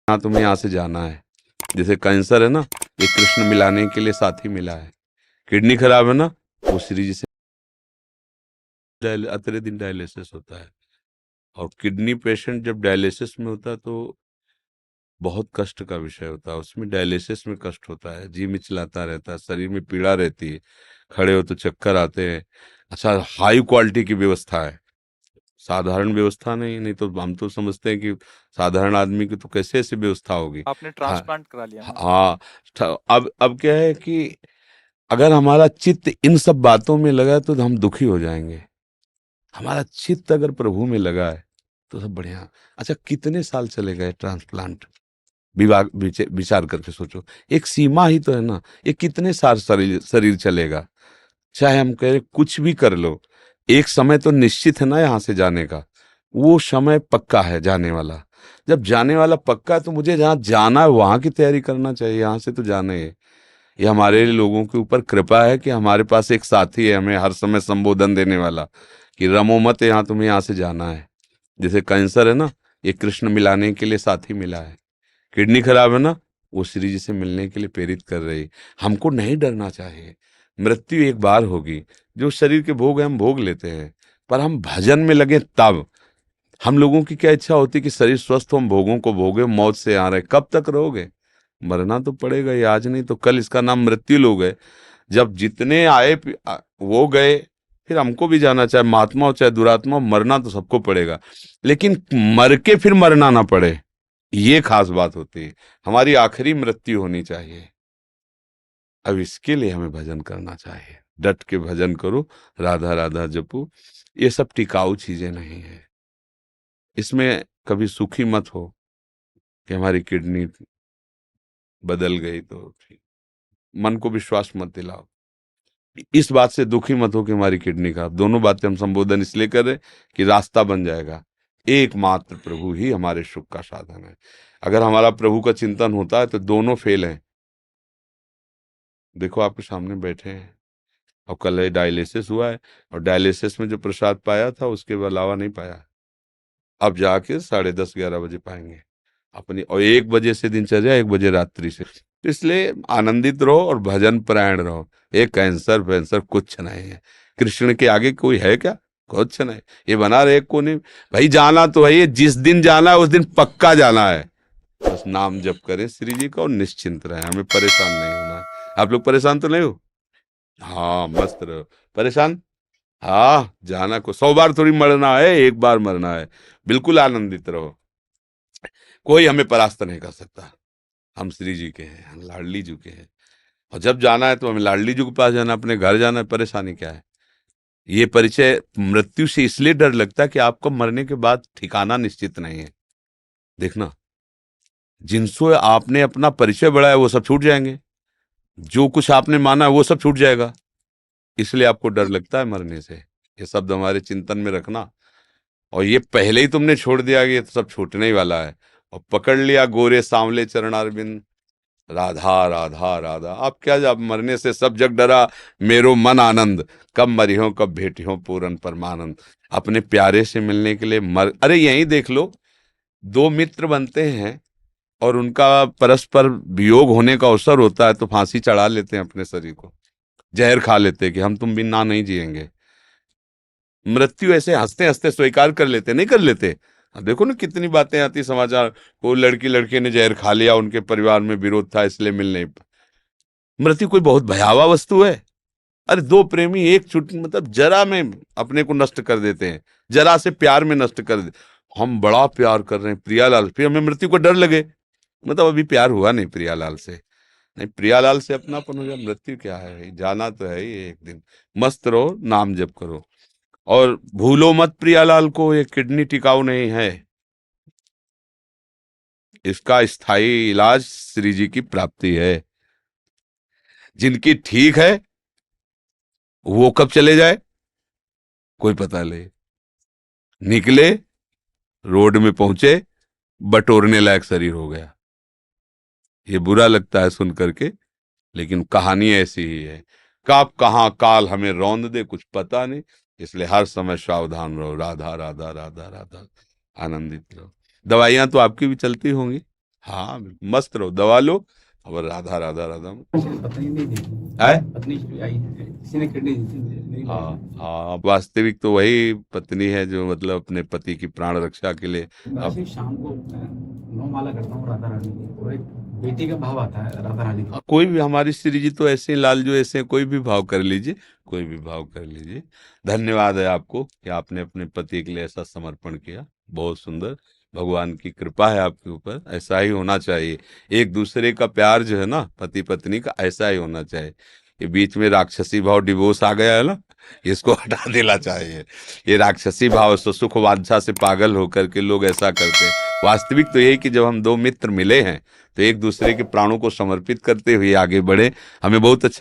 हाँ तुम्हें यहाँ से जाना है। जैसे कैंसर है ना, ये कृष्ण मिलाने के लिए साथी मिला है। किडनी खराब है ना, वो श्री जी से अतरे दिन डायलिसिस होता है। और किडनी पेशेंट जब डायलिसिस में होता है तो बहुत कष्ट का विषय होता है। उसमें डायलिसिस में कष्ट होता है, जी मिचलाता रहता है, शरीर में पीड़ा रहती है, खड़े हो तो चक्कर आते हैं। अच्छा, हाई क्वालिटी की व्यवस्था है, साधारण व्यवस्था नहीं। नहीं तो हम तो समझते हैं कि साधारण आदमी की तो कैसे ऐसी व्यवस्था होगी। आपने हाँ। ट्रांसप्लांट करा लिया ना? हाँ। अब क्या है कि अगर हमारा चित्त इन सब बातों में लगा तो हम दुखी हो जाएंगे। हमारा चित्त अगर प्रभु में लगा है तो सब बढ़िया। अच्छा, कितने साल चले गए ट्रांसप्लांट? विचार करके सोचो, एक सीमा ही तो है ना। ये कितने साल शरीर शरीर चलेगा? चाहे हम कहें कुछ भी कर लो, एक समय तो निश्चित है ना यहाँ से जाने का। वो समय पक्का है जाने वाला। जब जाने वाला पक्का है तो मुझे जहाँ जाना है वहां की तैयारी करना चाहिए। यहाँ से तो जाना ही है। ये हमारे लोगों के ऊपर कृपा है कि हमारे पास एक साथी है हमें हर समय संबोधन देने वाला कि रमो मत, यहाँ तुम्हें यहाँ से जाना है। जैसे कैंसर है ना, ये कृष्ण मिलाने के लिए साथी मिला है। किडनी खराब है ना, वो श्री जी से मिलने के लिए प्रेरित कर रही। हमको नहीं डरना चाहिए। मृत्यु एक बार होगी। जो शरीर के भोग है हम भोग लेते हैं, पर हम भजन में लगे तब। हम लोगों की क्या इच्छा होती है कि शरीर स्वस्थ हो, हम भोगों को भोगे, मौत से आ रहे। कब तक रहोगे? मरना तो पड़ेगा, ये आज नहीं तो कल इसका नाम मृत्यु लोग है। जब जितने आए वो गए, फिर हमको भी जाना, चाहे महात्मा हो चाहे दुरात्मा हो, मरना तो सबको पड़ेगा। लेकिन मर के फिर मरना ना पड़े, ये खास बात होती है। हमारी आखिरी मृत्यु होनी चाहिए। अब इसके लिए हमें भजन करना चाहिए। डट के भजन करो, राधा राधा जपो। ये सब टिकाऊ चीजें नहीं है। इसमें कभी सुखी मत हो कि हमारी किडनी बदल गई तो ठीक। मन को विश्वास मत दिलाओ। इस बात से दुखी मत हो कि हमारी किडनी का। दोनों बातें हम संबोधन इसलिए कर रहे कि रास्ता बन जाएगा। एकमात्र प्रभु ही हमारे सुख का साधन है। अगर हमारा प्रभु का चिंतन होता है तो दोनों फेल हैं। देखो आपके सामने बैठे हैं, और कल डायलिसिस हुआ है, और डायलिसिस में जो प्रसाद पाया था उसके अलावा नहीं पाया। अब जाके 10:30-11 बजे पाएंगे अपनी। और 1 बजे से दिनचर्या, 1 बजे रात्रि से। तो इसलिए आनंदित रहो और भजन परायण रहो। ये कैंसर वैंसर कुछ नहीं है। कृष्ण के आगे कोई है क्या? कुछ नहीं। ये बना रहे को नहीं। भाई जाना तो है, ये जिस दिन जाना है उस दिन पक्का जाना है। बस नाम जप करें श्री जी का और निश्चिंत रहे, हमें परेशान नहीं होना है। आप लोग परेशान तो नहीं हो? हाँ, मस्त रहो। परेशान? हाँ, जाना को 100 बार थोड़ी मरना है, एक बार मरना है। बिल्कुल आनंदित रहो। कोई हमें परास्त नहीं कर सकता। हम श्री जी के हैं, हम लाडली जी के हैं। और जब जाना है तो हमें लाडली जी के पास जाना, अपने घर जाना है। परेशानी क्या है? ये परिचय मृत्यु से इसलिए डर लगता है कि आपको मरने के बाद ठिकाना निश्चित नहीं है। देखना, जिनसे आपने अपना परिचय बढ़ाया वो सब छूट जाएंगे। जो कुछ आपने माना है वो सब छूट जाएगा। इसलिए आपको डर लगता है मरने से। ये शब्द हमारे चिंतन में रखना। और ये पहले ही तुमने छोड़ दिया कि ये तो सब छूटने ही वाला है, और पकड़ लिया गोरे सांवले चरणारविंद, राधा राधा राधा। अब क्या, जब मरने से सब जग डरा, मेरो मन आनंद, कब मरियो कब भेटियो पूरन परमानंद। अपने प्यारे से मिलने के लिए अरे यहीं देख लो, दो मित्र बनते हैं और उनका परस्पर वियोग होने का अवसर होता है तो फांसी चढ़ा लेते हैं अपने शरीर को, जहर खा लेते हैं कि हम तुम बिना नहीं जिएंगे। मृत्यु ऐसे हंसते हंसते स्वीकार कर लेते, नहीं कर लेते? अब देखो ना कितनी बातें आती समाचार, वो लड़के ने जहर खा लिया, उनके परिवार में विरोध था इसलिए मिल नहीं। मृत्यु कोई बहुत भयावह वस्तु है? अरे दो प्रेमी एक छुट मतलब जरा में अपने को नष्ट कर देते हैं, जरा से प्यार में नष्ट कर दे। हम बड़ा प्यार कर रहे हैं प्रियालाल, फिर हमें मृत्यु को डर लगे, मतलब अभी प्यार हुआ नहीं प्रियालाल से। नहीं, प्रियालाल से अपनापन हो जाए। मृत्यु क्या है, जाना तो है ही एक दिन। मस्त रहो, नाम जप करो, और भूलो मत प्रियालाल को। ये किडनी टिकाऊ नहीं है, इसका स्थायी इलाज श्री जी की प्राप्ति है। जिनकी ठीक है वो कब चले जाए कोई पता नहीं। निकले, रोड में पहुंचे, बटोरने लायक शरीर हो गया। ये बुरा लगता है सुन करके, लेकिन कहानी ऐसी ही है। कब कहाँ काल हमें रौंद दे कुछ पता नहीं। इसलिए हर समय सावधान रहो। राधा राधा राधा राधा, आनंदित रहो। दवाइयां तो आपकी भी चलती होंगी? हाँ, मस्त रहो, दवा लो और राधा राधा राधा। पत्नी नहीं देखी है। पत्नी आई है, किसी ने किडनी दी थी मुझे, नहीं हाँ देखी। हाँ, वास्तविक तो वही पत्नी है जो मतलब अपने पति की प्राण रक्षा के लिए। मैं अब ऐसे ही शाम को नौ माला करता हूँ राधा रानी की, और एक बेटी का भाव आता है राधा रानी का। कोई भी, हमारी श्री जी तो ऐसे ही लाल जो ऐसे हैं, कोई भी भाव कर लीजिए, कोई भी भाव कर लीजिए। धन्यवाद है आपको कि आपने अपने पति के लिए ऐसा समर्पण किया, बहुत सुंदर। भगवान की कृपा है आपके ऊपर, ऐसा ही होना चाहिए। एक दूसरे का प्यार जो है ना पति पत्नी का, ऐसा ही होना चाहिए। ये बीच में राक्षसी भाव डिवोर्स आ गया है ना, इसको हटा देना चाहिए। ये राक्षसी भाव से सुख वांछा से पागल होकर के लोग ऐसा करते हैं। वास्तविक तो यही कि जब हम दो मित्र मिले हैं तो एक दूसरे के प्राणों को समर्पित करते हुए आगे बढ़े। हमें बहुत अच्छा